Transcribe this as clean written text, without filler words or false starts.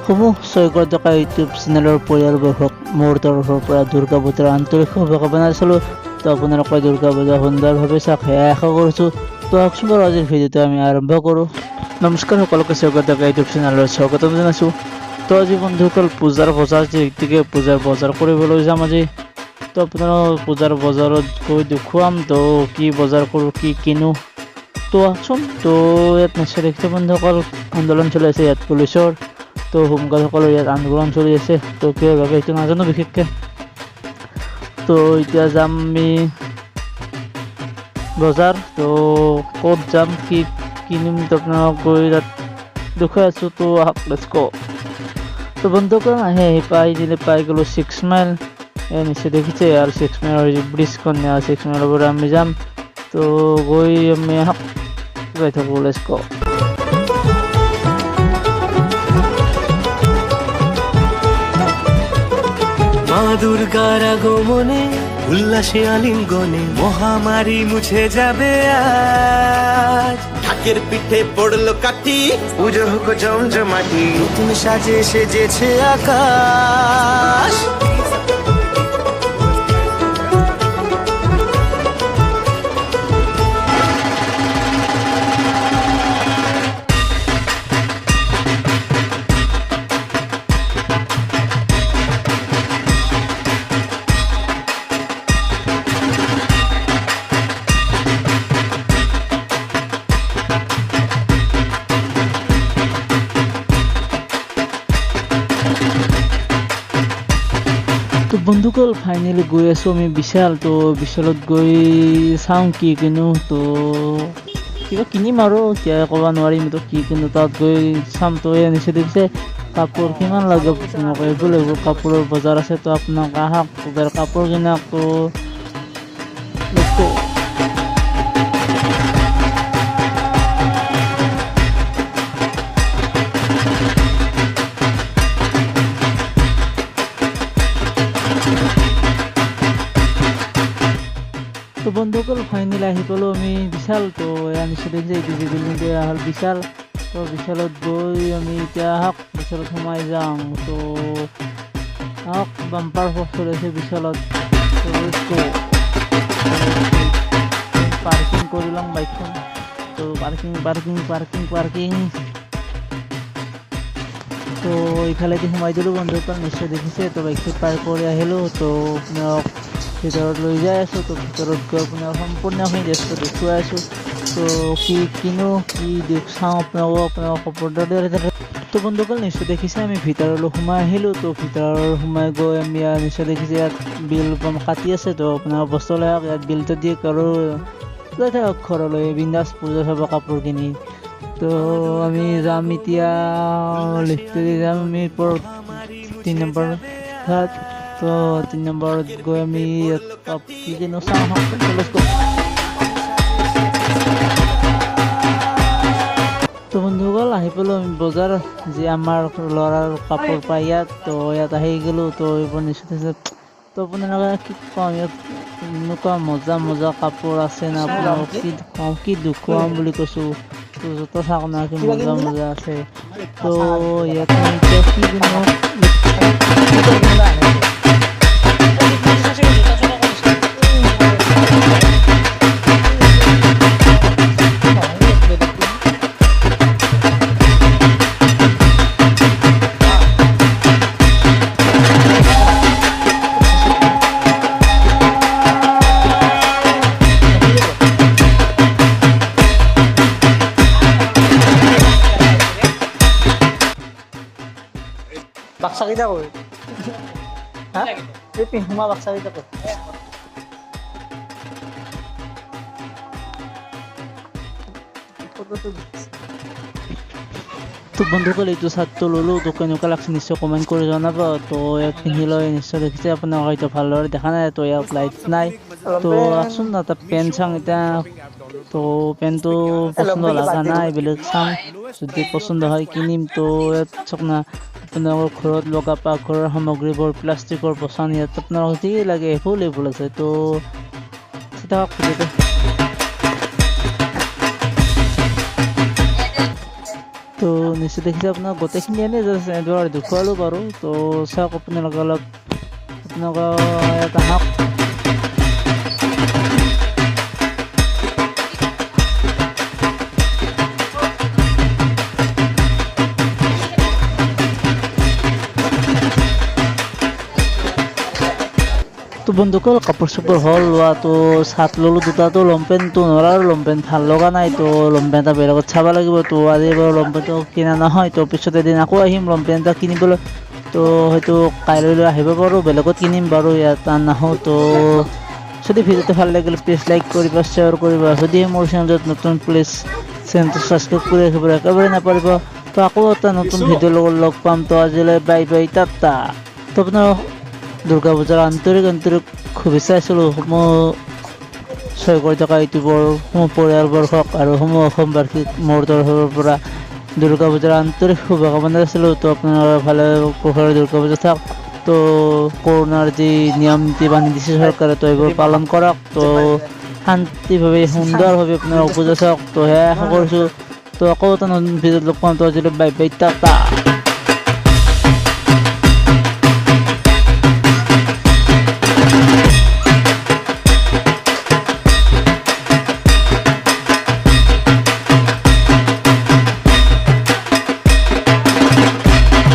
সমূহ ছয়কৰ টকা ইউটিউব চেনেলৰ পৰিয়ালবৰ্গক মোৰ তৰফৰ পৰা দুৰ্গা পূজাৰ আন্তৰিক শুভকামনা জনাইছিলোঁ। তো আপোনালোকে দুৰ্গা পূজা সুন্দৰভাৱে চাওক সেয়া আশা কৰিছোঁ। তো আহকচোন বাৰু আজিৰ ভিডিঅ'টো আমি আৰম্ভ কৰোঁ। নমস্কাৰ সকলোকে ছয়কৰ টকা ইউটিউব চেনেলত স্বাগতম জনাইছোঁ। তো আজি বন্ধুসকল পূজাৰ বজাৰ যিহেতুকে পূজাৰ বজাৰ কৰিবলৈ যাম আজি। তো আপোনালোক পূজাৰ বজাৰত গৈ দেখুৱাম তো কি বজাৰ কৰোঁ কি কিনো। তো আহকচোন। তো ইয়াত নিশ্চয় দেখিছে বন্ধুসকল আন্দোলন চলি আছে ইয়াত পুলিচৰ। তো হোমগাৰ্ডসকলৰ ইয়াত আন্দোলন চলি আছে। তো কিহৰ বাবে সেইটো নাজানো বিশেষকৈ। তো এতিয়া যাম আমি বজাৰ। তো ক'ত যাম কি কিনিম তো আপোনালোকক গৈ তাত দেখুৱাই আছোঁ। তো আহক লেটছ গো। তো বন্ধুসকল পাই গ'লোঁ 6 মাইল। নিশ্চয় দেখিছে আৰু 6 মাইলৰ ব্ৰিজখন 6 মাইলৰ পৰা আমি যাম। তো গৈ আমি আহক যাই থাকোঁ লেটছ গো। মা দুর্গার আগমনে উল্লাসে আলিঙ্গনে মহামারী মুছে যাবে আজ। ঢাকের পিঠে পড়লো কাঠি পুজো হোক জমজমাটি নতুন সাজে সেজেছে আকাশ। তো বন্ধুসকল ফাইনেলি গৈ আছোঁ আমি বিশাল। তো বিশালত গৈ চাওঁ কি কিনো। তো কিবা কিনিম আৰু এতিয়া ক'ব নোৱাৰিম তো কি কিনো। তাত গৈ চাম। তো এই নিশ্চয় দেখিছে কাপোৰ কিমান লাগে আপোনালোকে এইবোৰ কাপোৰৰ বজাৰ আছে। তো আপোনালোকে আহক কাপোৰ কিনক। তো তো বন্ধুসকল ফাইনেলি আহি পালোঁ আমি বিশাল। তো এয়া নিশ্চয় দেখিছে এইটো যি বিল্ডিংটো এয়া হ'ল বিশাল। তো বিশালত গৈ আমি এতিয়া আহক বিশালত সোমাই যাওঁ। তো আহক বাম্পাৰ চলি আছে বিশালত। পাৰ্কিং কৰি ল'ম বাইকখন। তো পাৰ্কিং তো ইফালেদি সোমাই দিলোঁ বন্ধুসকল নিশ্চয় দেখিছে। তো বাইকখন পাৰ কৰি আহিলোঁ। তো আপোনাক ভিতৰত লৈ যাই আছোঁ। তো ভিতৰত গৈ আপোনাৰ সম্পূৰ্ণখিনি ড্ৰেছটো দেখুৱাই আছোঁ। তো কি কিনো কি চাওঁ আপোনালোকক সপোনতে থাকে। তো বন্ধুসকল নিশ্চয় দেখিছে আমি ভিতৰলৈ সোমাই আহিলোঁ। তো ভিতৰৰ সোমাই গৈ আমি নিশ্চয় দেখিছে ইয়াত বিল কাটি আছে। তো আপোনাৰ বস্তু লৈ আহক ইয়াত বিলটো দিয়ক আৰু লৈ থাকক ঘৰলৈ বিন্দাছ পূজা চাব কাপোৰ কিনি। তো আমি যাম এতিয়া লিফ্টেদি যাম আমি ওপৰত 3 নম্বৰ ঘাট। তো 3 নম্বৰত গৈ আমি কি কিনো চাওঁ। তো বন্ধুসকল আহি পালোঁ আমি বজাৰ যি আমাৰ ল'ৰাৰ কাপোৰ পায় ইয়াত। তো ইয়াত আহি গ'লোঁ। তো এইবোৰ নিশ্চয় তো আপোনালোকে কি কওঁ ইয়াত এনেকুৱা মজা কাপোৰ আছে না আপোনালোকক কি দেখুৱাম বুলি কৈছোঁ। তো য'ত চাওক না কি মজা আছে। তো ইয়াত কি কিনো বাক্সা কেইটা কয় হা এই পিহুমা বাক্সা কেইটা কয়। তো বন্ধুসকল এইটো চাৰ্টটো ল'লোঁ। তো কেনেকুৱা লাগছে নিশ্চয় কমেণ্ট কৰি জনাব। তো ইয়াত পিন্ধি লৈ নিশ্চয় দেখিছে আপোনালোকে হয়তো ভালদৰে দেখা নাই। তো ইয়াত লাইট নাই। তো আচোন না এটা পেণ্ট চাওঁ এতিয়া। তো পেণ্টটো পচন্দ লগা নাই বেলেগ চাওঁ যদি পচন্দ হয় কিনিম। তো ইয়াত চাওক না আপোনালোকৰ ঘৰত লগা পাকঘৰৰ সামগ্ৰীবোৰ প্লাষ্টিকৰ বচান ইয়াত আপোনালোকক যি লাগে এভেইলেবল আছে। তো তো তো নিশ্চয় দেখিছে আপোনাৰ গোটেইখিনি এনেই জাষ্ট এবাৰ দেখুৱালোঁ বাৰু। তো চাওক আপোনালোকে অলপ এটা হাক তো বন্ধুসকল কাপোৰ চাপোৰ হ'ল লোৱা। তো চাৰ্ট ল'লোঁ দুটাটো, লংপেণ্টটো নলাৰ লংপেণ্ট ভাল লগা নাই। তো লংপেণ্ট এটা বেলেগত চাব লাগিব। তো আজি বাৰু লংপেণ্টটো কিনা নহয়। তো পিছত এদিন আকৌ আহিম লংপেণ্ট এটা কিনিবলৈ। তো হয়তো কাইলৈ আহিব পাৰোঁ, বেলেগত কিনিম বাৰু, ইয়াত নাহোঁ। তো যদি ভিডিঅ'টো ভাল লাগিলে প্লিজ লাইক কৰিবা, শ্বেয়াৰ কৰিবা। যদি মোৰ চেনেলত নতুন প্লিজ চেনেলটো ছাবস্ক্ৰাইব কৰি ৰাখিব একেবাৰে নাপাৰিব। তো আকৌ এটা নতুন ভিডিঅ'ৰ লগত লগ পাম। তো আজিলৈ বাই বাই, টাটা। তো আপোনাৰ দুৰ্গা পূজাৰ আন্তৰিক শুভেচ্ছা আছিলোঁ সমূহ ছয় কৰি থকা ইউটিউবৰ সমূহ পৰিয়ালবৰ্গক আৰু সমূহ অসমবাসীক মোৰ তৰফৰ পৰা দুৰ্গা পূজাৰ আন্তৰিক শুভকামনা আছিলোঁ। তো আপোনাৰ ভালে কুশলে দুৰ্গা পূজা থাক। তো কৰোণাৰ যি নিয়ম নীতি বান্ধি দিছে চৰকাৰে, তো এইবোৰ পালন কৰক। তো শান্তিভাৱে সুন্দৰভাৱে আপোনাৰ পূজা চাওক। তো সেয়াই আশা কৰিছোঁ। তো আকৌ এটা নতুন ভিডিঅ'ত লগ পাম। তো আজিলৈ বাই বাই, টাটা।